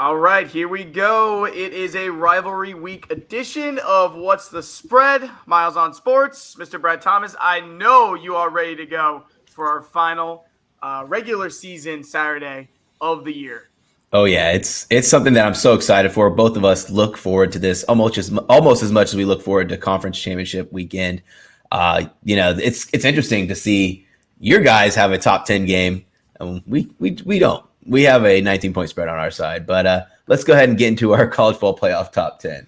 All right, here we go. It is a rivalry week edition of What's the Spread? Miles on Sports. Mr. Brad Thomas, I know you are ready to go for our final regular season Saturday of the year. Oh yeah, it's something that I'm so excited for. Both of us look forward to this almost as much as we look forward to conference championship weekend. It's interesting to see your guys have a top 10 game, and we don't. We have a 19-point spread on our side, but let's go ahead and get into our college football playoff top 10.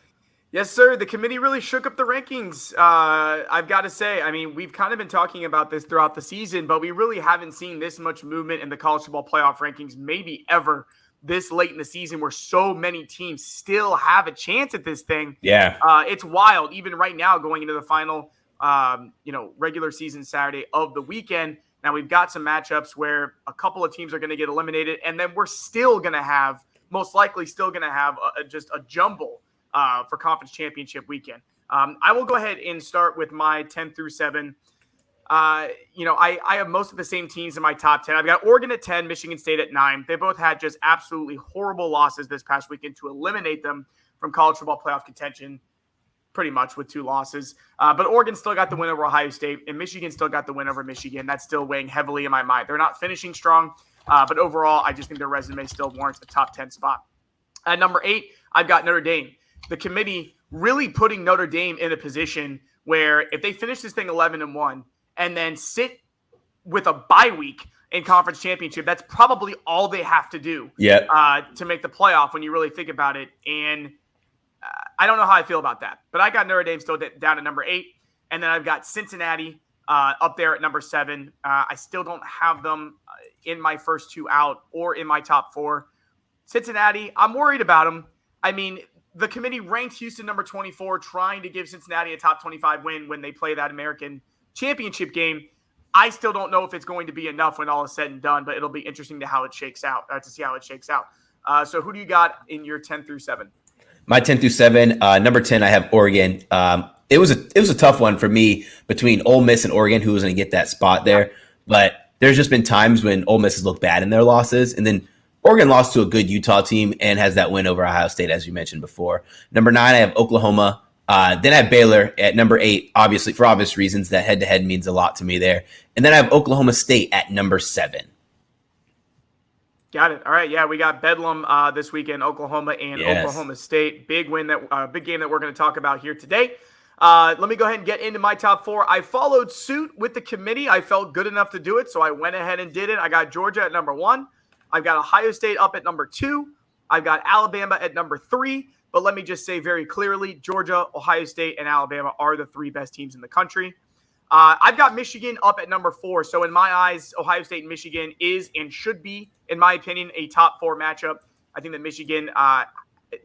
Yes, sir. The committee really shook up the rankings. I've got to say, I mean, we've kind of been talking about this throughout the season, but we really haven't seen this much movement in the college football playoff rankings, maybe ever, this late in the season, where so many teams still have a chance at this thing. Yeah. It's wild, even right now, going into the final, regular season Saturday of the weekend. Now, we've got some matchups where a couple of teams are going to get eliminated, and then we're still going to have, most likely still going to have just a jumble for conference championship weekend. I will go ahead and start with my 10 through 7. I have most of the same teams in my top 10. I've got Oregon at 10, Michigan State at 9. They both had just absolutely horrible losses this past weekend to eliminate them from college football playoff contention, pretty much with 2 losses. But Oregon still got the win over Ohio State, and Michigan still got the win over Michigan. That's still weighing heavily in my mind. They're not finishing strong, but overall, I just think their resume still warrants a top 10 spot. At number 8, I've got Notre Dame. The committee really putting Notre Dame in a position where if they finish this thing 11-1 and then sit with a bye week in conference championship, that's probably all they have to do to make the playoff when you really think about it. And I don't know how I feel about that, but I got Notre Dame still down at number 8. And then I've got Cincinnati up there at number 7. I still don't have them in my first 2 out or in my top 4. Cincinnati, I'm worried about them. I mean, the committee ranked Houston number 24, trying to give Cincinnati a top 25 win when they play that American championship game. I still don't know if it's going to be enough when all is said and done, but it'll be interesting to see how it shakes out. So who do you got in your 10 through 7? My 10 through 7, number 10, I have Oregon. It was a tough one for me between Ole Miss and Oregon, who was going to get that spot there. But there's just been times when Ole Miss has looked bad in their losses, and then Oregon lost to a good Utah team and has that win over Ohio State, as you mentioned before. Number 9, I have Oklahoma. Then I have Baylor at number 8, obviously for obvious reasons. That head-to-head means a lot to me there. And then I have Oklahoma State at number 7. Got it. All right. Yeah, we got Bedlam this weekend, Oklahoma and Oklahoma State. Big win big game that we're going to talk about here today. Let me go ahead and get into my top 4. I followed suit with the committee. I felt good enough to do it, so I went ahead and did it. I got Georgia at number 1. I've got Ohio State up at number 2. I've got Alabama at number 3. But let me just say very clearly, Georgia, Ohio State, and Alabama are the 3 best teams in the country. I've got Michigan up at number 4. So in my eyes, Ohio State and Michigan is and should be, in my opinion, a top 4 matchup. I think that Michigan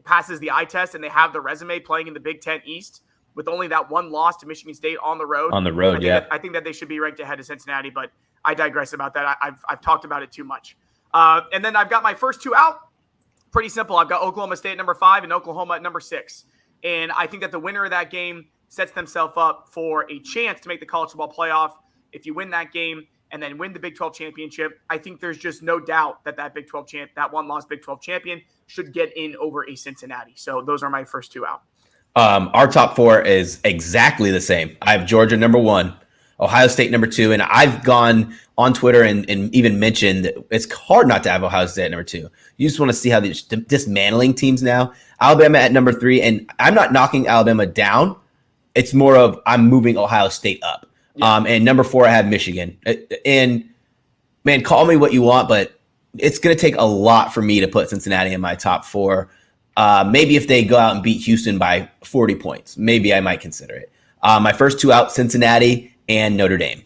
passes the eye test, and they have the resume playing in the Big Ten East with only that 1 loss to Michigan State on the road. I think that they should be ranked ahead of Cincinnati, but I digress about that. I've talked about it too much. And then I've got my first 2 out. Pretty simple. I've got Oklahoma State at number 5 and Oklahoma at number 6. And I think that the winner of that game sets themselves up for a chance to make the college football playoff. If you win that game and then win the Big 12 championship, I think there's just no doubt that Big 12 that 1-loss Big 12 champion should get in over a Cincinnati. So those are my first 2 out. Our top 4 is exactly the same. I have Georgia number 1, Ohio State number 2, and I've gone on Twitter and even mentioned that it's hard not to have Ohio State at number 2. You just want to see how they're dismantling teams now. Alabama at number 3, and I'm not knocking Alabama down. It's more of I'm moving Ohio State up. Yeah. And number 4, I have Michigan. And, man, call me what you want, but it's going to take a lot for me to put Cincinnati in my top 4. Maybe if they go out and beat Houston by 40 points, maybe I might consider it. My first 2 out, Cincinnati and Notre Dame.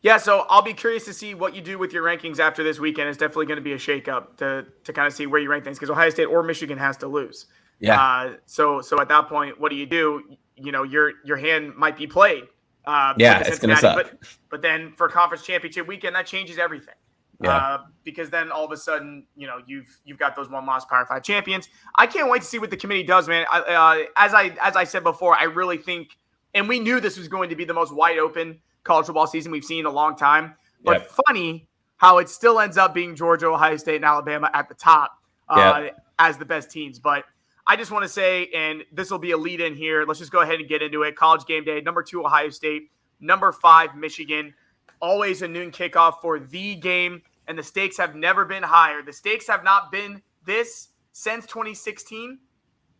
Yeah, so I'll be curious to see what you do with your rankings after this weekend. It's definitely going to be a shakeup to kind of see where you rank things because Ohio State or Michigan has to lose. Yeah. So at that point, what do? You know, your hand might be played. It's going to suck. But then for conference championship weekend, that changes everything. Yeah. Because then all of a sudden, you know, you've got those 1-loss Power 5 champions. I can't wait to see what the committee does, man. As I said before, I really think, and we knew this was going to be the most wide open college football season we've seen in a long time. But funny how it still ends up being Georgia, Ohio State, and Alabama at the top. as the best teams. But I just want to say, and this will be a lead in here, let's just go ahead and get into it. College game day, number 2, Ohio State, number 5, Michigan. Always a noon kickoff for the game, and the stakes have never been higher. The stakes have not been this since 2016,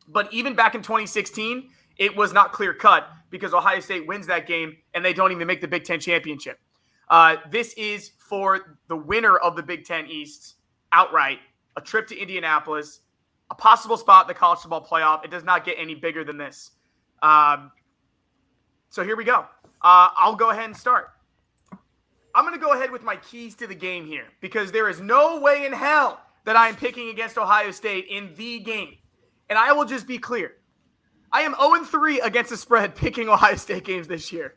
but even back in 2016, it was not clear-cut because Ohio State wins that game, and they don't even make the Big Ten championship. This is for the winner of the Big Ten East outright, a trip to Indianapolis, a possible spot in the college football playoff. It does not get any bigger than this. So here we go. I'll go ahead and start. I'm going to go ahead with my keys to the game here because there is no way in hell that I am picking against Ohio State in the game. And I will just be clear. I am 0-3 against the spread picking Ohio State games this year.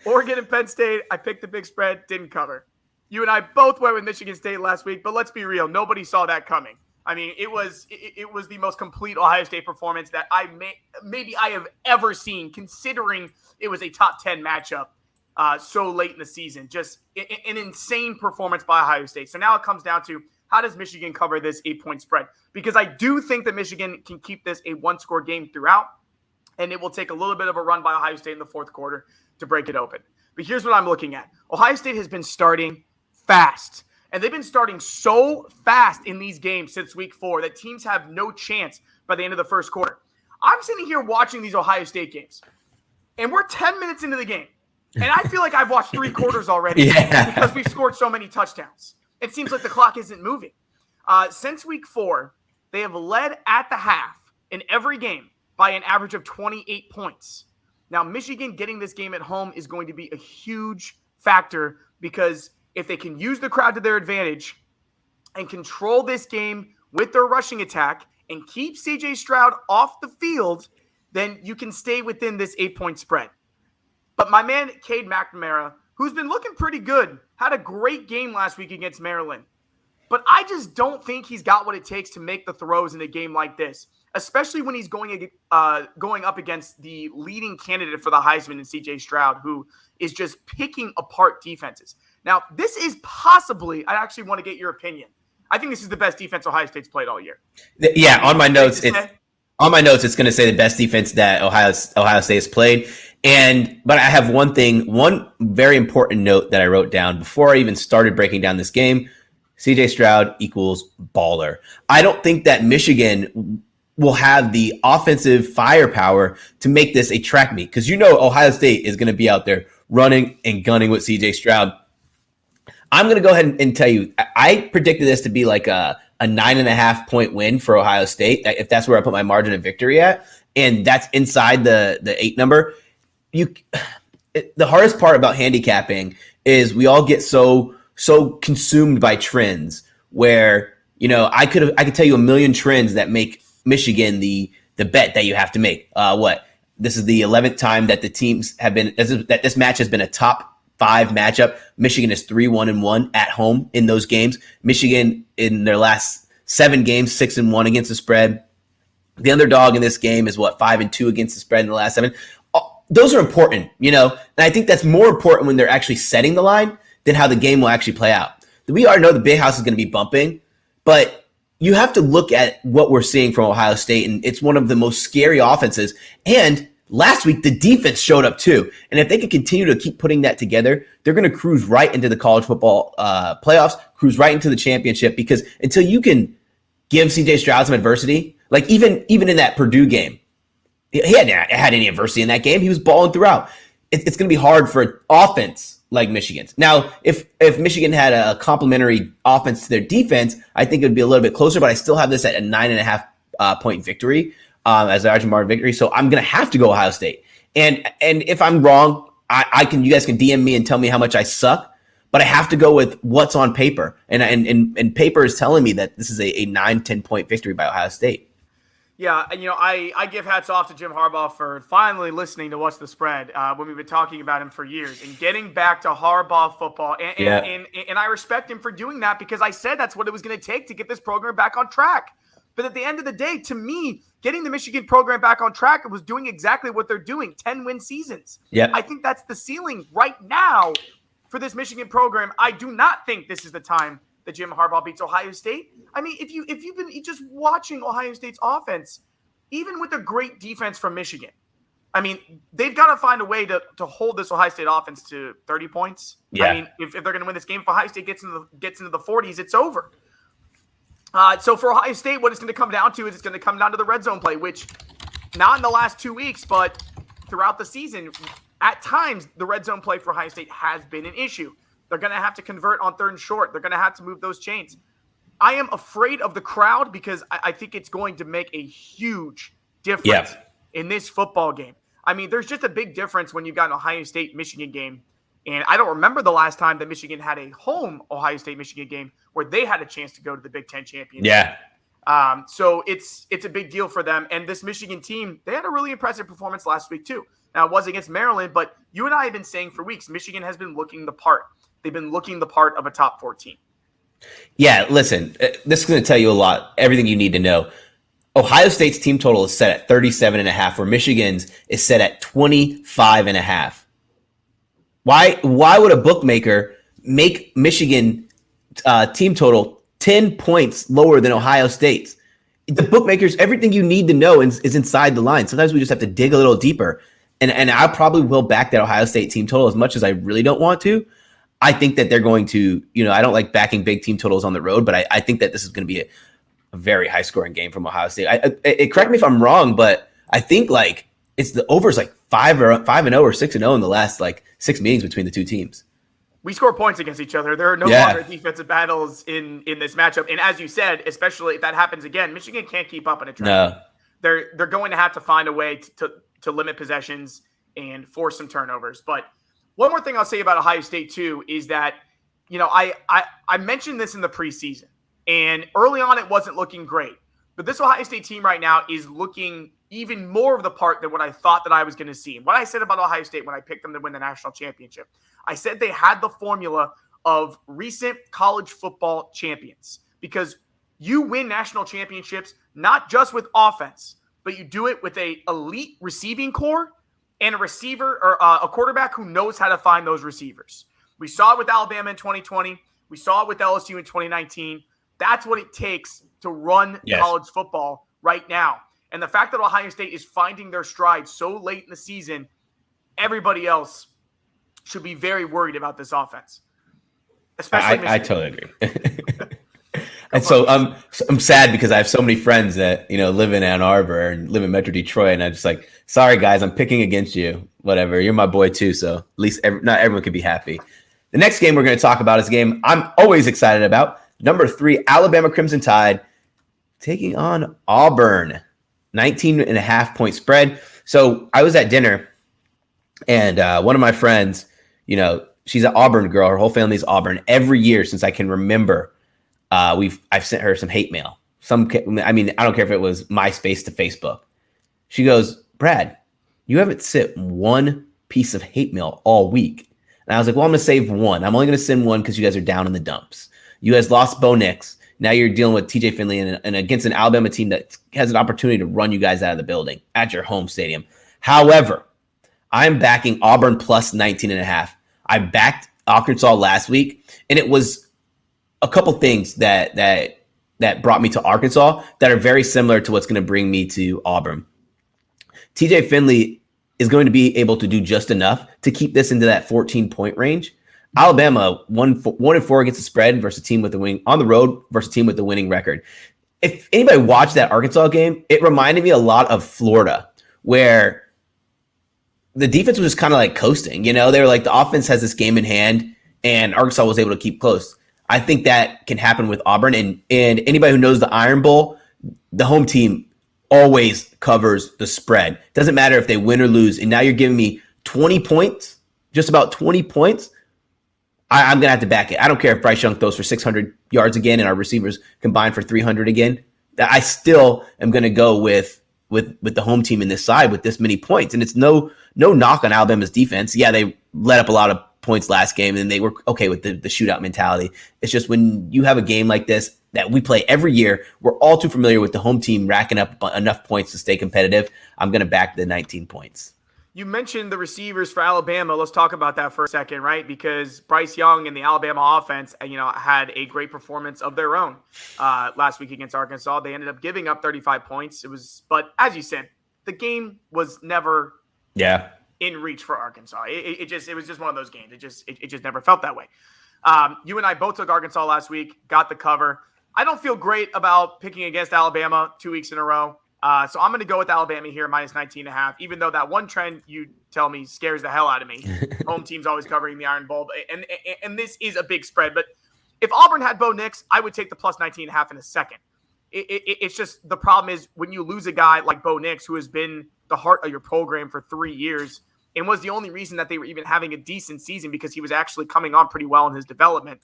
Oregon and Penn State, I picked the big spread, didn't cover. You and I both went with Michigan State last week, but let's be real. Nobody saw that coming. I mean, it was the most complete Ohio State performance that maybe I have ever seen, considering it was a top 10 matchup so late in the season. Just an insane performance by Ohio State. So now it comes down to, how does Michigan cover this 8-point spread? Because I do think that Michigan can keep this a one-score game throughout, and it will take a little bit of a run by Ohio State in the fourth quarter to break it open. But here's what I'm looking at. Ohio State has been starting fast, and they've been starting so fast in these games since week 4 that teams have no chance by the end of the first quarter. I'm sitting here watching these Ohio State games, and we're 10 minutes into the game, and I feel like I've watched 3 quarters already because we've scored so many touchdowns. It seems like the clock isn't moving. Since week 4, they have led at the half in every game by an average of 28 points. Now, Michigan getting this game at home is going to be a huge factor because if they can use the crowd to their advantage and control this game with their rushing attack and keep C.J. Stroud off the field, then you can stay within this 8-point spread. But my man, Cade McNamara, who's been looking pretty good, had a great game last week against Maryland. But I just don't think he's got what it takes to make the throws in a game like this, especially when he's going up against the leading candidate for the Heisman in C.J. Stroud, who is just picking apart defenses. Now, this is possibly, I actually want to get your opinion. I think this is the best defense Ohio State's played all year. Yeah, on my notes, it's going to say the best defense that Ohio State has played. But I have one very important note that I wrote down before I even started breaking down this game. CJ Stroud equals baller. I don't think that Michigan will have the offensive firepower to make this a track meet, because Ohio State is going to be out there running and gunning with CJ Stroud. I'm going to go ahead and tell you, I predicted this to be like a 9.5-point win for Ohio State, if that's where I put my margin of victory at, and that's inside the 8 number. The hardest part about handicapping is we all get so consumed by trends where, I could tell you a million trends that make Michigan the bet that you have to make. This is the 11th time that the teams have been, that this match has been a top 5 matchup. Michigan is 3-1-1 at home in those games. Michigan in their last 7 games, 6-1 against the spread. The underdog in this game is 5-2 against the spread in the last 7. Those are important, and I think that's more important when they're actually setting the line than how the game will actually play out. We already know the big house is going to be bumping, but you have to look at what we're seeing from Ohio State, and it's one of the most scary offenses. And last week, the defense showed up too. And if they can continue to keep putting that together, they're going to cruise right into the college football playoffs, cruise right into the championship, because until you can give C.J. Stroud some adversity, like even in that Purdue game, he hadn't had any adversity in that game. He was balling throughout. It's going to be hard for an offense like Michigan's. Now, if Michigan had a complementary offense to their defense, I think it would be a little bit closer, but I still have this at a 9.5 point victory as a large margin victory. So I'm going to have to go Ohio State. And if I'm wrong, you guys can DM me and tell me how much I suck, but I have to go with what's on paper. And paper is telling me that this is a 9-10 point victory by Ohio State. Yeah, and I give hats off to Jim Harbaugh for finally listening to What's the Spread when we've been talking about him for years and getting back to Harbaugh football. And I respect him for doing that, because I said that's what it was going to take to get this program back on track. But at the end of the day, to me, getting the Michigan program back on track was doing exactly what they're doing, 10-win seasons. Yeah, I think that's the ceiling right now for this Michigan program. I do not think this is the time that Jim Harbaugh beats Ohio State. I mean, if you've been just watching Ohio State's offense, even with a great defense from Michigan, I mean, they've got to find a way to hold this Ohio State offense to 30 points. Yeah. I mean, if they're going to win this game, if Ohio State gets into the 40s, it's over. So for Ohio State, what it's going to come down to is it's going to come down to the red zone play, which not in the last 2 weeks, but throughout the season, at times the red zone play for Ohio State has been an issue. They're going to have to convert on 3rd and short. They're going to have to move those chains. I am afraid of the crowd because I think it's going to make a huge difference in this football game. I mean, there's just a big difference when you've got an Ohio State-Michigan game. And I don't remember the last time that Michigan had a home Ohio State-Michigan game where they had a chance to go to the Big Ten championship. Yeah. So it's a big deal for them. And this Michigan team, they had a really impressive performance last week too. Now, it was against Maryland, but you and I have been saying for weeks, Michigan has been looking the part. They've been looking the part of a top 4 team. Yeah, listen, this is going to tell you a lot, everything you need to know. Ohio State's team total is set at 37.5, where Michigan's is set at 25.5. Why would a bookmaker make Michigan team total 10 points lower than Ohio State's? The bookmakers, everything you need to know is inside the line. Sometimes we just have to dig a little deeper. And I probably will back that Ohio State team total as much as I really don't want to. I think that they're going to, I don't like backing big team totals on the road, but I think that this is going to be a very high scoring game from Ohio State. Correct me if I'm wrong, but I think it's the overs 5-0 or 6-0 in the last 6 meetings between the two teams. We score points against each other. There are no longer defensive battles in this matchup. And as you said, especially if that happens again, Michigan can't keep up in a trend. No. They're going to have to find a way to limit possessions and force some turnovers. But one more thing I'll say about Ohio State too is that, I mentioned this in the preseason, and early on it wasn't looking great. But this Ohio State team right now is looking even more of the part than what I thought that I was going to see. And what I said about Ohio State when I picked them to win the national championship, I said they had the formula of recent college football champions, because you win national championships not just with offense, but you do it with a elite receiving core and a receiver or a quarterback who knows how to find those receivers. We saw it with Alabama in 2020. We saw it with LSU in 2019. That's what it takes to run college football right now. And the fact that Ohio State is finding their stride so late in the season, everybody else should be very worried about this offense. Especially I totally agree. And so I'm sad because I have so many friends that, live in Ann Arbor and live in Metro Detroit. And I'm just sorry, guys, I'm picking against you. Whatever. You're my boy, too. So at least not everyone can be happy. The next game we're going to talk about is a game I'm always excited about. Number 3, Alabama Crimson Tide taking on Auburn. 19.5-point spread. So I was at dinner, and one of my friends, she's an Auburn girl. Her whole family's Auburn. Every year since I can remember, I've sent her some hate mail. I don't care if it was MySpace to Facebook. She goes, Brad, you haven't sent one piece of hate mail all week. And I was like, well, I'm going to save one. I'm only going to send one because you guys are down in the dumps. You guys lost Bo Nix. Now you're dealing with TJ Finley and against an Alabama team that has an opportunity to run you guys out of the building at your home stadium. However, I'm backing Auburn plus 19.5. I backed Arkansas last week, and it was a couple things that brought me to Arkansas that are very similar to what's going to bring me to Auburn. TJ Finley is going to be able to do just enough to keep this into that 14-point range. Alabama 1-4 against the spread versus a team with the wing on the road versus a team with the winning record. If anybody watched that Arkansas game, it reminded me a lot of Florida, where the defense was just kind of coasting. They were the offense has this game in hand, and Arkansas was able to keep close. I think that can happen with Auburn, and anybody who knows the Iron Bowl, the home team always covers the spread. Doesn't matter if they win or lose. And now you're giving me 20 points, just about 20 points. I'm going to have to back it. I don't care if Bryce Young throws for 600 yards again and our receivers combine for 300 again. I still am going to go with the home team in this side with this many points. And it's no knock on Alabama's defense. Yeah, they let up a lot of points last game, and they were okay with the shootout mentality. It's just when you have a game like this that we play every year, we're all too familiar with the home team racking up enough points to stay competitive. I'm going to back the 19 points. You mentioned the receivers for Alabama. Let's talk about that for a second, right? Because Bryce Young and the Alabama offense, had a great performance of their own last week against Arkansas. They ended up giving up 35 points. But as you said, the game was never in reach for Arkansas. It was just one of those games. It just never felt that way. You and I both took Arkansas last week, got the cover. I don't feel great about picking against Alabama 2 weeks in a row. So I'm going to go with Alabama here, minus 19.5, even though that one trend you tell me scares the hell out of me. Home team's always covering the Iron Bowl. And this is a big spread. But if Auburn had Bo Nix, I would take the plus 19.5 in a second. It's just the problem is when you lose a guy like Bo Nix, who has been the heart of your program for 3 years and was the only reason that they were even having a decent season because he was actually coming on pretty well in his development.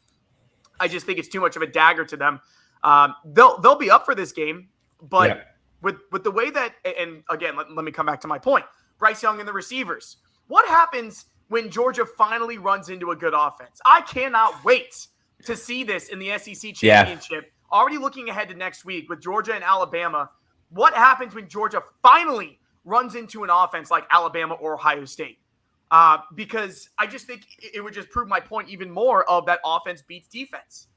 I just think it's too much of a dagger to them. They'll be up for this game, but with the way that, and again, let me come back to my point. Bryce Young and the receivers. What happens when Georgia finally runs into a good offense? I cannot wait to see this in the SEC championship. Already looking ahead to next week with Georgia and Alabama. What happens when Georgia finally runs into an offense like Alabama or Ohio State? Because I just think it would just prove my point even more of that offense beats defense.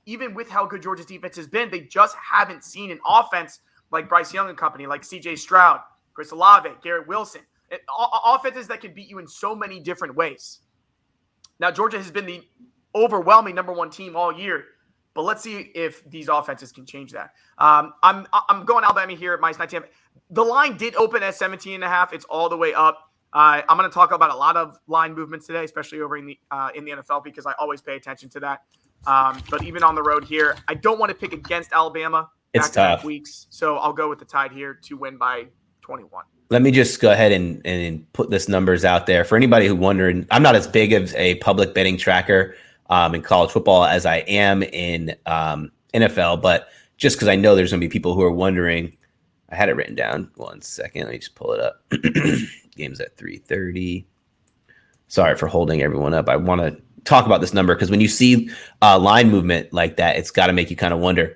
Even with how good Georgia's defense has been, they just haven't seen an offense like Bryce Young and company, like C.J. Stroud, Chris Olave, Garrett Wilson. Offenses that can beat you in so many different ways. Now, Georgia has been the overwhelming number one team all year, but let's see if these offenses can change that. I'm going Alabama here at minus 19. The line did open at 17.5. It's all the way up. I'm going to talk about a lot of line movements today, especially over in the NFL, because I always pay attention to that. But even on the road here, I don't want to pick against Alabama. It's tough. Weeks, so I'll go with the Tide here to win by 21. Let me just go ahead and put this numbers out there. For anybody who wondered, I'm not as big of a public betting tracker in college football as I am in NFL, but just because I know there's going to be people who are wondering, I had it written down. 1 second. Let me just pull it up. Game's at 3:30. Sorry for holding everyone up. I want to talk about this number because when you see line movement like that, it's got to make you kind of wonder.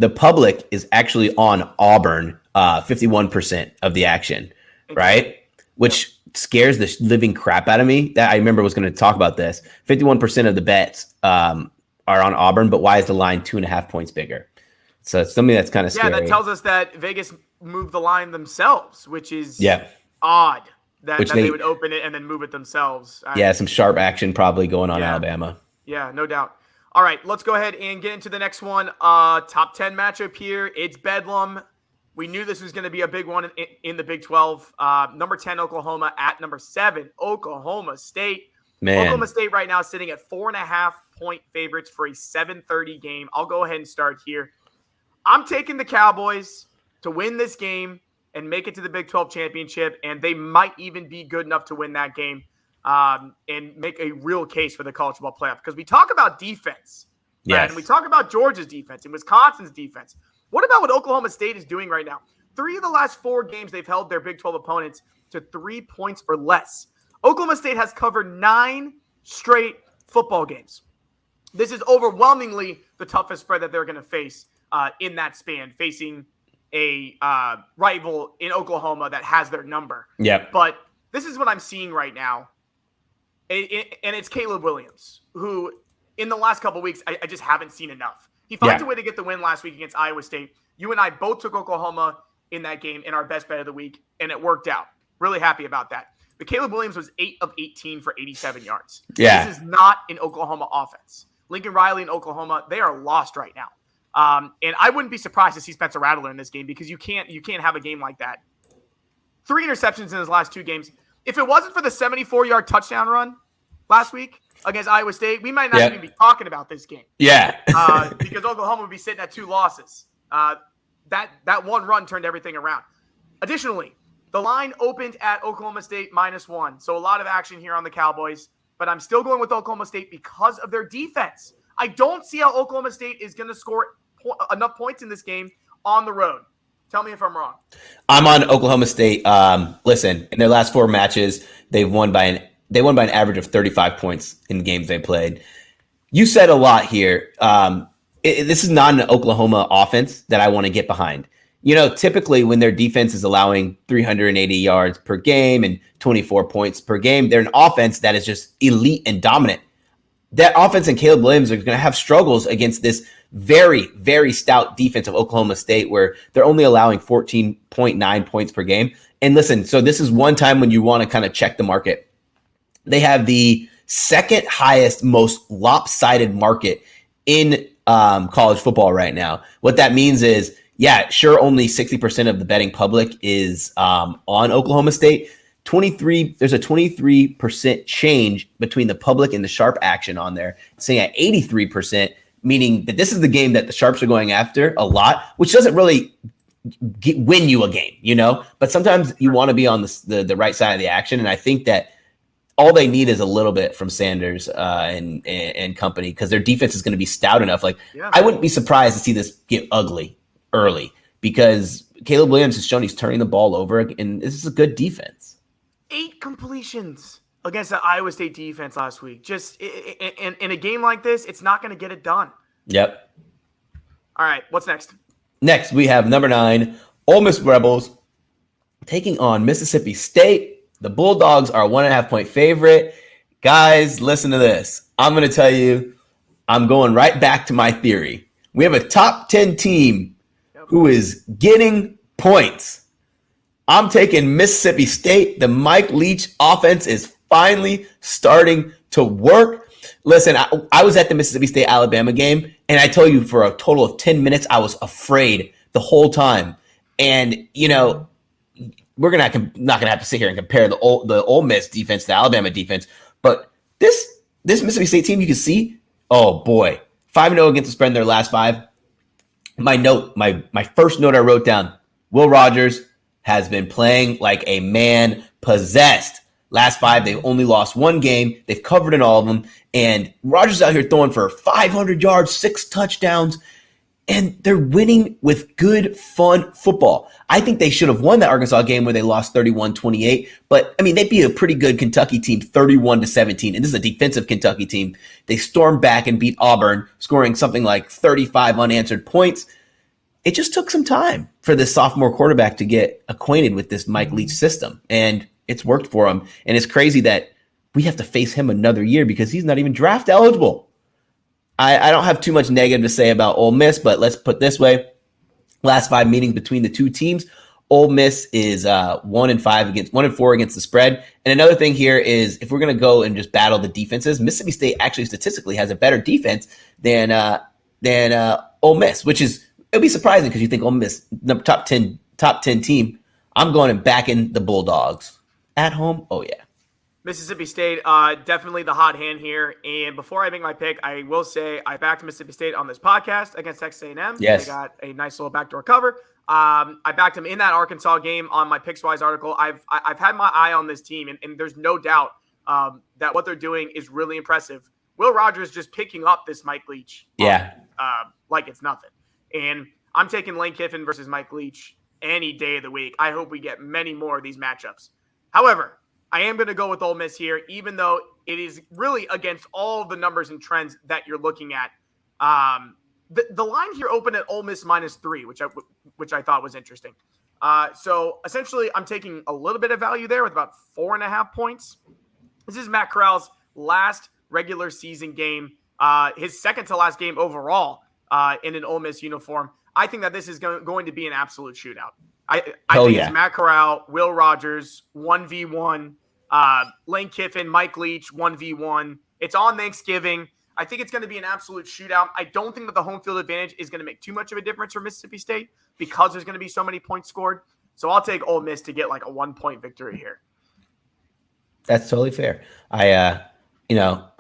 The public is actually on Auburn 51% of the action, right? Which scares the living crap out of me. That I remember was going to talk about this. 51% of the bets are on Auburn, but why is the line 2.5 points bigger? So it's something that's kind of scary. Yeah, that tells us that Vegas moved the line themselves, which is odd that they would open it and then move it themselves. Some sharp action probably going on Alabama. Yeah, no doubt. All right, let's go ahead and get into the next one. Top 10 matchup here. It's Bedlam. We knew this was going to be a big one in the Big 12. Number 10, Oklahoma at number 7, Oklahoma State. Oklahoma State right now sitting at 4.5-point favorites for a 7:30 game. I'll go ahead and start here. I'm taking the Cowboys to win this game and make it to the Big 12 championship, and they might even be good enough to win that game. And make a real case for the college football playoff. Because we talk about defense, and we talk about Georgia's defense and Wisconsin's defense. What about what Oklahoma State is doing right now? 3 of the last 4 games, they've held their Big 12 opponents to 3 points or less. Oklahoma State has covered 9 straight football games. This is overwhelmingly the toughest spread that they're going to face in that span, facing a rival in Oklahoma that has their number. But this is what I'm seeing right now. And it's Caleb Williams, who in the last couple of weeks, I just haven't seen enough. He finds a way to get the win last week against Iowa State. You and I both took Oklahoma in that game in our best bet of the week, and it worked out. Really happy about that. But Caleb Williams was 8 of 18 for 87 yards. This is not an Oklahoma offense. Lincoln Riley in Oklahoma, they are lost right now. And I wouldn't be surprised to see Spencer Rattler in this game because you can't have a game like that. 3 interceptions in his last 2 games. If it wasn't for the 74-yard touchdown run last week against Iowa State, we might not even be talking about this game. Because Oklahoma would be sitting at 2 losses. That one run turned everything around. Additionally, the line opened at Oklahoma State -1. So a lot of action here on the Cowboys. But I'm still going with Oklahoma State because of their defense. I don't see how Oklahoma State is going to score enough points in this game on the road. Tell me if I'm wrong. I'm on Oklahoma State. Listen, in their last 4 matches, they won by an average of 35 points in games they played. You said a lot here. This is not an Oklahoma offense that I want to get behind. typically when their defense is allowing 380 yards per game and 24 points per game, they're an offense that is just elite and dominant. That offense and Caleb Williams are going to have struggles against this very, very stout defense of Oklahoma State, where they're only allowing 14.9 points per game. And listen, so this is one time when you want to kind of check the market. They have the second highest, most lopsided market in college football right now. What that means is, yeah, sure, only 60% of the betting public is on Oklahoma State. There's a 23% change between the public and the sharp action on there, saying at 83%, meaning that this is the game that the sharps are going after a lot, which doesn't really win you a game, but sometimes you want to be on the right side of the action. And I think that all they need is a little bit from Sanders and company, because their defense is going to be stout enough. I wouldn't be surprised to see this get ugly early, because Caleb Williams has shown he's turning the ball over, and this is a good defense. 8 completions against the Iowa State defense last week. Just in a game like this, it's not going to get it done. Yep. All right, what's next? Next, we have number 9, Ole Miss Rebels taking on Mississippi State. The Bulldogs are a 1.5-point favorite. Guys, listen to this. I'm going to tell you, I'm going right back to my theory. We have a top 10 team who is getting points. I'm taking Mississippi State. The Mike Leach offense is finally starting to work. Listen, I was at the Mississippi State-Alabama game, and I told you for a total of 10 minutes, I was afraid the whole time. And, we're not going to have to sit here and compare the Ole Miss defense to the Alabama defense. But this Mississippi State team, you can see, oh, boy, 5-0 against the spread in their last 5. My first note I wrote down, Will Rogers has been playing like a man possessed. Last 5, they've only lost 1 game. They've covered in all of them. And Rogers out here throwing for 500 yards, 6 touchdowns, and they're winning with good, fun football. I think they should have won that Arkansas game where they lost 31-28. But, they beat a pretty good Kentucky team 31-17. And this is a defensive Kentucky team. They stormed back and beat Auburn, scoring something like 35 unanswered points. It just took some time for this sophomore quarterback to get acquainted with this Mike Leach system, and it's worked for him. And it's crazy that we have to face him another year because he's not even draft eligible. I don't have too much negative to say about Ole Miss, but let's put it this way. Last 5 meetings between the two teams, Ole Miss is 1-4 against the spread. And another thing here is, if we're going to go and just battle the defenses, Mississippi State actually statistically has a better defense than Ole Miss, which is, it'd be surprising because you think Ole Miss, top 10 team. I'm going and backing the Bulldogs at home. Oh yeah, Mississippi State, definitely the hot hand here. And before I make my pick, I will say I backed Mississippi State on this podcast against Texas A&M. Yes, they got a nice little backdoor cover. I backed them in that Arkansas game on my Pickswise article. I've had my eye on this team, and there's no doubt that what they're doing is really impressive. Will Rogers just picking up this Mike Leach, like it's nothing. And I'm taking Lane Kiffin versus Mike Leach any day of the week. I hope we get many more of these matchups. However, I am going to go with Ole Miss here, even though it is really against all the numbers and trends that you're looking at. The line here opened at Ole Miss -3, which I thought was interesting. So essentially, I'm taking a little bit of value there with about 4.5 points. This is Matt Corral's last regular season game, his second to last game overall. In an Ole Miss uniform. I think that this is going to be an absolute shootout. I think it's Matt Corral, Will Rogers, 1v1, Lane Kiffin, Mike Leach, 1v1. It's on Thanksgiving. I think it's going to be an absolute shootout. I don't think that the home field advantage is going to make too much of a difference for Mississippi State because there's going to be so many points scored. So I'll take Ole Miss to get like a 1-point victory here. That's totally fair. I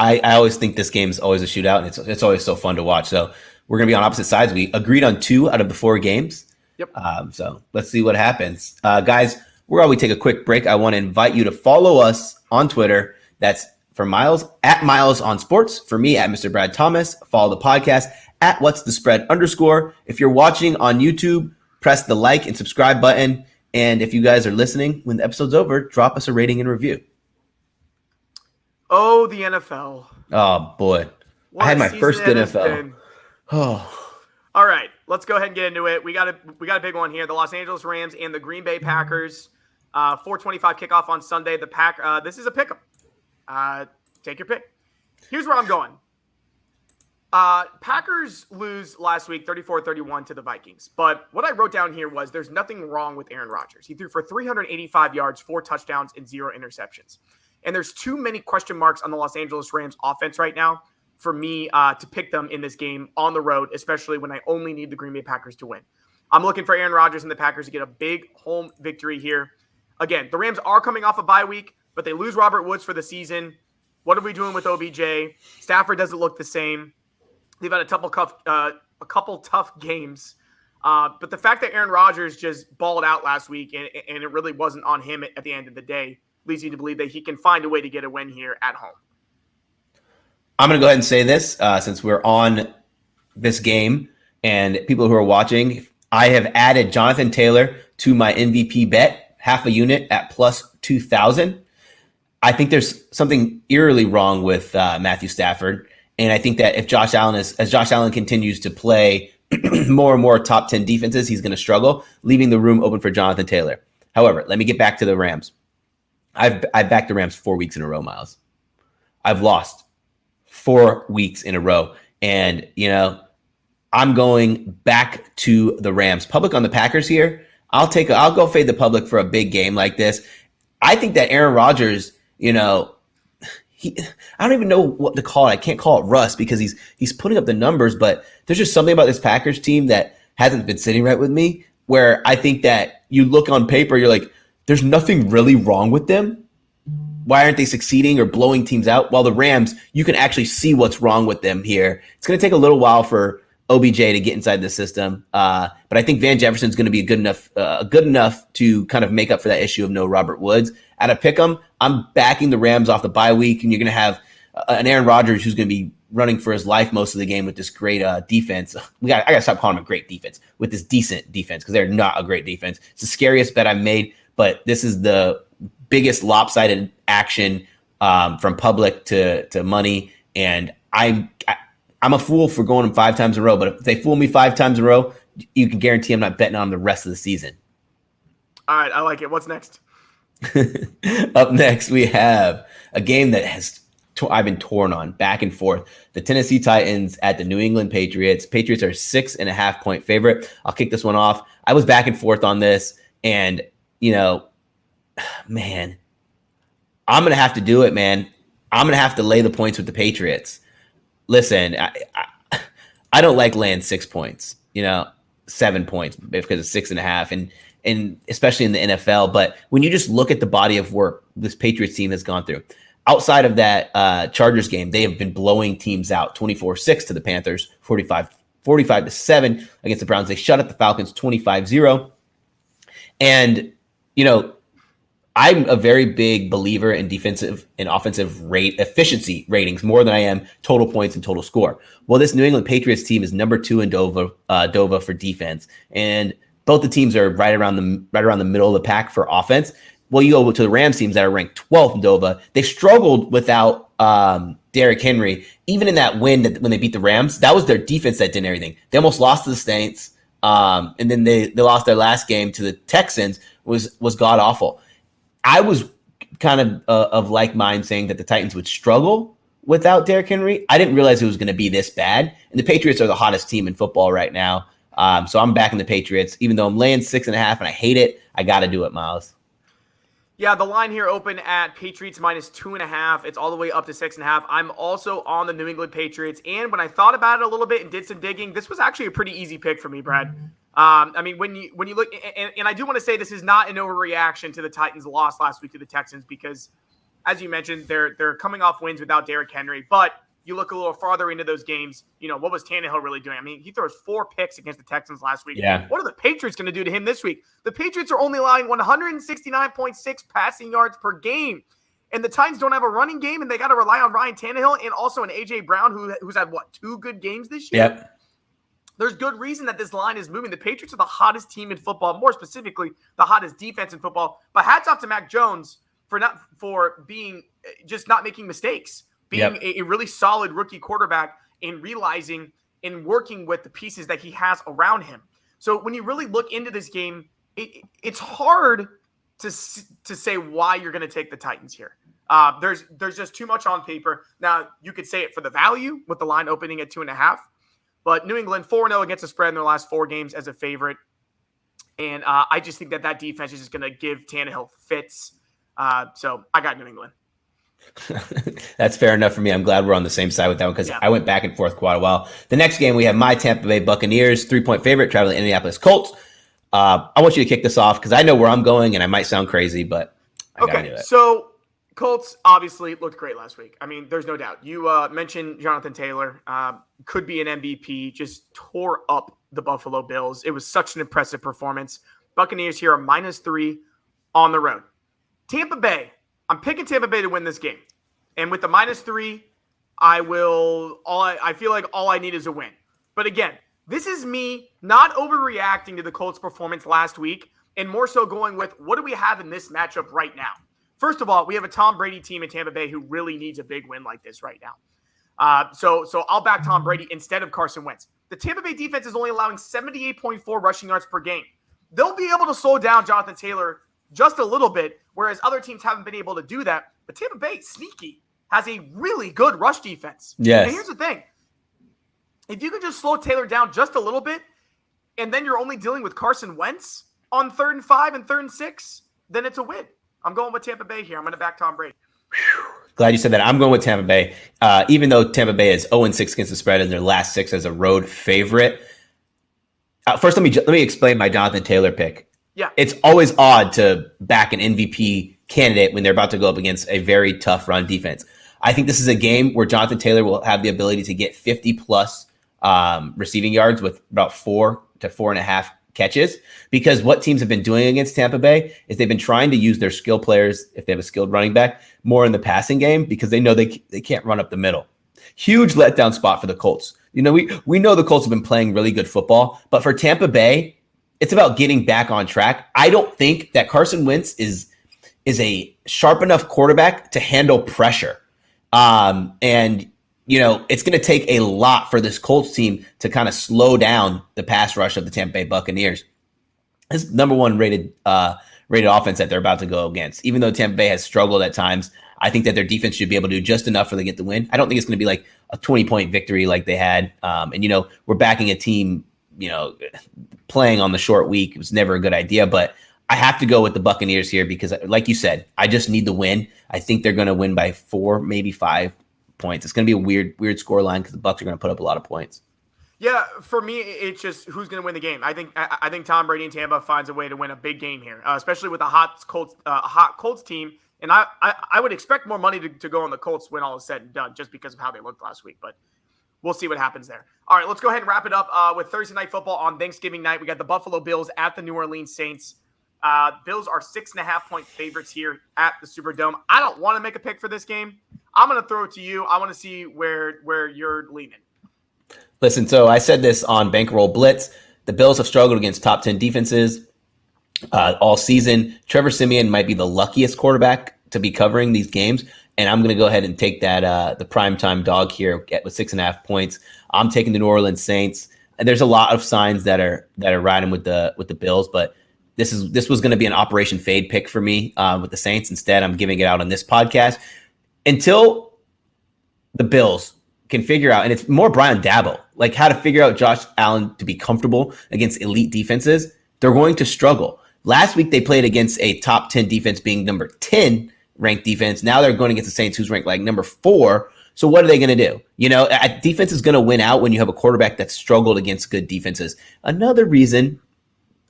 always think this game is always a shootout, and it's always so fun to watch. So we're going to be on opposite sides. We agreed on 2 out of the 4 games. Yep. So let's see what happens. Guys, we're going to take a quick break. I want to invite you to follow us on Twitter. That's for Miles, at Miles on Sports. For me, at Mr. Brad Thomas. Follow the podcast at What's the Spread _. If you're watching on YouTube, press the like and subscribe button. And if you guys are listening, when the episode's over, drop us a rating and review. Oh, the NFL. Oh, boy. I had my first good NFL. Oh. All right. let's go ahead and get into it. We got a big one here. The Los Angeles Rams and the Green Bay Packers. 4:25 kickoff on Sunday. This is a pick'em. Take your pick. Here's where I'm going. Packers lose last week 34-31 to the Vikings. But what I wrote down here was there's nothing wrong with Aaron Rodgers. He threw for 385 yards, 4 touchdowns, and 0 interceptions. And there's too many question marks on the Los Angeles Rams offense right now for me to pick them in this game on the road, especially when I only need the Green Bay Packers to win. I'm looking for Aaron Rodgers and the Packers to get a big home victory here. Again, the Rams are coming off a bye week, but they lose Robert Woods for the season. What are we doing with OBJ? Stafford doesn't look the same. They've had a couple tough games. But the fact that Aaron Rodgers just balled out last week and it really wasn't on him at the end of the day leads me to believe that he can find a way to get a win here at home. I'm going to go ahead and say this since we're on this game and people who are watching. I have added Jonathan Taylor to my MVP bet, half a unit at plus 2,000. I think there's something eerily wrong with Matthew Stafford. And I think that if Josh Allen continues to play more and more top 10 defenses, he's going to struggle, leaving the room open for Jonathan Taylor. However, let me get back to the Rams. I've backed the Rams 4 weeks in a row, Miles. I've lost 4 weeks in a row. And, I'm going back to the Rams. Public on the Packers here. I'll go fade the public for a big game like this. I think that Aaron Rodgers, I don't even know what to call it. I can't call it rust because he's putting up the numbers, but there's just something about this Packers team that hasn't been sitting right with me, where I think that you look on paper, you're like, there's nothing really wrong with them. Why aren't they succeeding or blowing teams out? While the Rams, you can actually see what's wrong with them here. It's going to take a little while for OBJ to get inside the system, but I think Van Jefferson's going to be good enough to kind of make up for that issue of no Robert Woods. At a pick'em, I'm backing the Rams off the bye week, and you're going to have an Aaron Rodgers who's going to be running for his life most of the game with this great defense. I got to stop calling them a great defense with this decent defense because they're not a great defense. It's the scariest bet I've made, but this is the biggest lopsided action from public to money, and I'm a fool for going them 5 times in a row, but if they fool me 5 times in a row, you can guarantee I'm not betting on them the rest of the season. All right, I like it. What's next? Up next, we have a game that I've been torn on back and forth. The Tennessee Titans at the New England Patriots. Patriots are 6.5 point favorite. I'll kick this one off. I was back and forth on this, and man, I'm gonna have to do it, man. I'm gonna have to lay the points with the Patriots. Listen, I don't like laying 6 points, 7 points because it's 6.5, and especially in the NFL. But when you just look at the body of work this Patriots team has gone through, outside of that Chargers game, they have been blowing teams out 24-6 to the Panthers, 45-7 against the Browns. They shut out the Falcons 25-0. And, I'm a very big believer in defensive and offensive efficiency ratings more than I am total points and total score. Well, this New England Patriots team is number 2 in DOVA for defense, and both the teams are right around the middle of the pack for offense. Well, you go to the Rams teams that are ranked 12th in DOVA. They struggled without Derrick Henry. Even in that win when they beat the Rams, that was their defense that did everything. They almost lost to the Saints, and then they lost their last game to the Texans. Was god awful. I was kind of like mind saying that the Titans would struggle without Derrick Henry. I didn't realize it was going to be this bad. And the Patriots are the hottest team in football right now. So I'm backing the Patriots, even though I'm laying 6.5 and I hate it. I got to do it, Miles. Yeah, the line here open at Patriots minus 2.5. It's all the way up to 6.5. I'm also on the New England Patriots. And when I thought about it a little bit and did some digging, this was actually a pretty easy pick for me, Brad. When you look, and I do want to say this is not an overreaction to the Titans' loss last week to the Texans because, as you mentioned, they're coming off wins without Derrick Henry. But you look a little farther into those games, what was Tannehill really doing? I mean, he throws 4 picks against the Texans last week. Yeah. What are the Patriots going to do to him this week? The Patriots are only allowing 169.6 passing yards per game. And the Titans don't have a running game, and they got to rely on Ryan Tannehill and also an A.J. Brown who's had, 2 good games this year? Yep. There's good reason that this line is moving. The Patriots are the hottest team in football, more specifically, the hottest defense in football. But hats off to Mac Jones for being just not making mistakes, being a really solid rookie quarterback and realizing in working with the pieces that he has around him. So when you really look into this game, it's hard to say why you're going to take the Titans here. There's just too much on paper. Now, you could say it for the value with the line opening at 2.5, but New England 4-0 against the spread in their last 4 games as a favorite. And I just think that defense is just going to give Tannehill fits. So I got New England. That's fair enough for me. I'm glad we're on the same side with that one because I went back and forth quite a while. The next game, we have my Tampa Bay Buccaneers, 3-point favorite, traveling to Indianapolis Colts. I want you to kick this off because I know where I'm going, and I might sound crazy, but I gotta do it. So Colts obviously looked great last week. I mean, there's no doubt. You mentioned Jonathan Taylor, could be an MVP, just tore up the Buffalo Bills. It was such an impressive performance. Buccaneers here are -3 on the road. Tampa Bay, I'm picking Tampa Bay to win this game. And with the -3, I feel like all I need is a win. But again, this is me not overreacting to the Colts' performance last week and more so going with what do we have in this matchup right now? First of all, we have a Tom Brady team in Tampa Bay who really needs a big win like this right now. So I'll back Tom Brady instead of Carson Wentz. The Tampa Bay defense is only allowing 78.4 rushing yards per game. They'll be able to slow down Jonathan Taylor just a little bit, whereas other teams haven't been able to do that. But Tampa Bay, sneaky, has a really good rush defense. Yes. And here's the thing. If you can just slow Taylor down just a little bit, and then you're only dealing with Carson Wentz on 3rd and 5 and 3rd and 6, then it's a win. I'm going with Tampa Bay here. I'm going to back Tom Brady. Glad you said that. I'm going with Tampa Bay. Even though Tampa Bay is 0-6 against the spread in their last 6 as a road favorite. First, let me explain my Jonathan Taylor pick. Yeah. It's always odd to back an MVP candidate when they're about to go up against a very tough run defense. I think this is a game where Jonathan Taylor will have the ability to get 50-plus receiving yards with about 4 to 4.5 catches, because what teams have been doing against Tampa Bay is they've been trying to use their skill players, if they have a skilled running back, more in the passing game because they know they can't run up the middle. Huge letdown spot for the Colts. You know, we know the Colts have been playing really good football, but for Tampa Bay, it's about getting back on track. I don't think that Carson Wentz is a sharp enough quarterback to handle pressure. And you know, it's going to take a lot for this Colts team to kind of slow down the pass rush of the Tampa Bay Buccaneers. This is number 1 rated offense that they're about to go against. Even though Tampa Bay has struggled at times, I think that their defense should be able to do just enough for them to get the win. I don't think it's going to be like a 20-point victory like they had. And, you know, we're backing a team, you know, playing on the short week. It was never a good idea, but I have to go with the Buccaneers here because, like you said, I just need the win. I think they're going to win by 4, maybe 5 points. It's going to be a weird score line because the Bucs are going to put up a lot of points. Yeah, for me, it's just who's going to win the game. I think Tom Brady and Tampa finds a way to win a big game here, especially with a hot Colts team. And I would expect more money to go on the Colts when all is said and done, just because of how they looked last week. But we'll see what happens there. All right, let's go ahead and wrap it up with Thursday Night Football on Thanksgiving night. We got the Buffalo Bills at the New Orleans Saints. Bills are 6.5-point favorites here at the Superdome. I don't want to make a pick for this game. I'm going to throw it to you. I want to see where you're leaning. Listen, so I said this on Bankroll Blitz. The Bills have struggled against top 10 defenses all season. Trevor Siemian might be the luckiest quarterback to be covering these games, and I'm going to go ahead and take that the primetime dog here with 6.5 points. I'm taking the New Orleans Saints, and there's a lot of signs that are riding with the Bills, but this was going to be an Operation Fade pick for me with the Saints. Instead, I'm giving it out on this podcast until the Bills can figure out, and it's more Brian Daboll, like how to figure out Josh Allen to be comfortable against elite defenses. They're going to struggle. Last week, they played against a top 10 defense being number 10 ranked defense. Now they're going against the Saints, who's ranked like number 4. So what are they going to do? You know, defense is going to win out when you have a quarterback that's struggled against good defenses. Another reason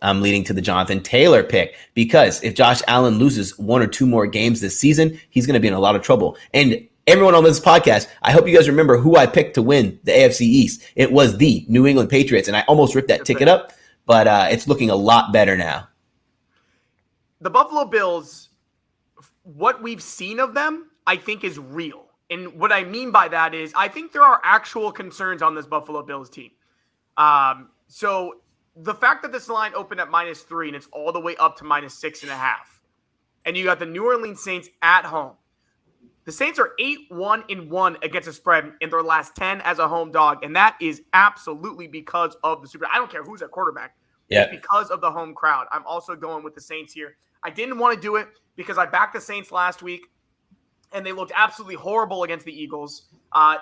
I'm leading to the Jonathan Taylor pick, because if Josh Allen loses 1 or 2 more games this season, he's going to be in a lot of trouble. And everyone on this podcast, I hope you guys remember who I picked to win the AFC East. It was the New England Patriots, and I almost ripped that ticket up, but it's looking a lot better now. The Buffalo Bills, what we've seen of them, I think is real. And what I mean by that is I think there are actual concerns on this Buffalo Bills team. So the fact that this line opened at -3 and it's all the way up to -6.5, and you got the New Orleans Saints at home. The Saints are 8-1-1 against the spread in their last 10 as a home dog, and that is absolutely because of the Super. I don't care who's at quarterback. Yeah. It's because of the home crowd. I'm also going with the Saints here. I didn't want to do it because I backed the Saints last week, and they looked absolutely horrible against the Eagles.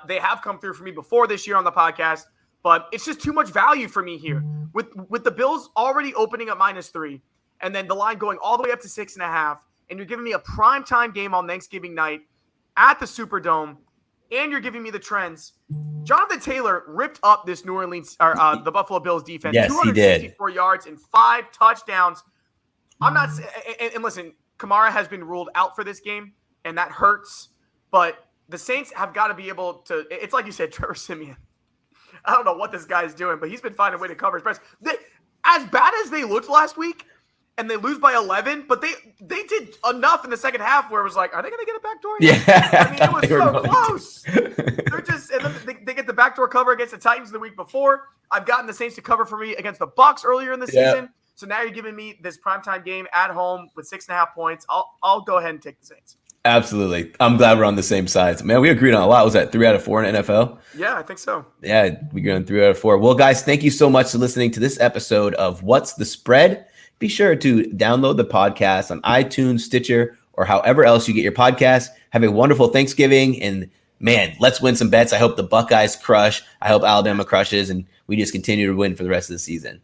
They have come through for me before this year on the podcast, but it's just too much value for me here. With the Bills already opening at -3, and then the line going all the way up to 6.5, and you're giving me a primetime game on Thanksgiving night at the Superdome, and you're giving me the trends. Jonathan Taylor ripped up this New Orleans or the Buffalo Bills defense. Yes, 264 yards and 5 touchdowns. I'm not and listen, Kamara has been ruled out for this game, and that hurts. But the Saints have got to be able to. It's like you said, Trevor Siemian. I don't know what this guy's doing, but he's been finding a way to cover his press. As bad as they looked last week, and they lose by 11, but they did enough in the second half where it was like, are they going to get a backdoor? Yeah. I mean, it was so close. They're just, and then they get the backdoor cover against the Titans the week before. I've gotten the Saints to cover for me against the Bucs earlier in the season. So now you're giving me this primetime game at home with 6.5 points. I'll go ahead and take the Saints. Absolutely. I'm glad we're on the same sides. Man, we agreed on a lot. Was that 3 out of 4 in NFL? Yeah, I think so. Yeah, we agreed on 3 out of 4. Well, guys, thank you so much for listening to this episode of What's the Spread? Be sure to download the podcast on iTunes, Stitcher, or however else you get your podcast. Have a wonderful Thanksgiving. And, man, let's win some bets. I hope the Buckeyes crush. I hope Alabama crushes. And we just continue to win for the rest of the season.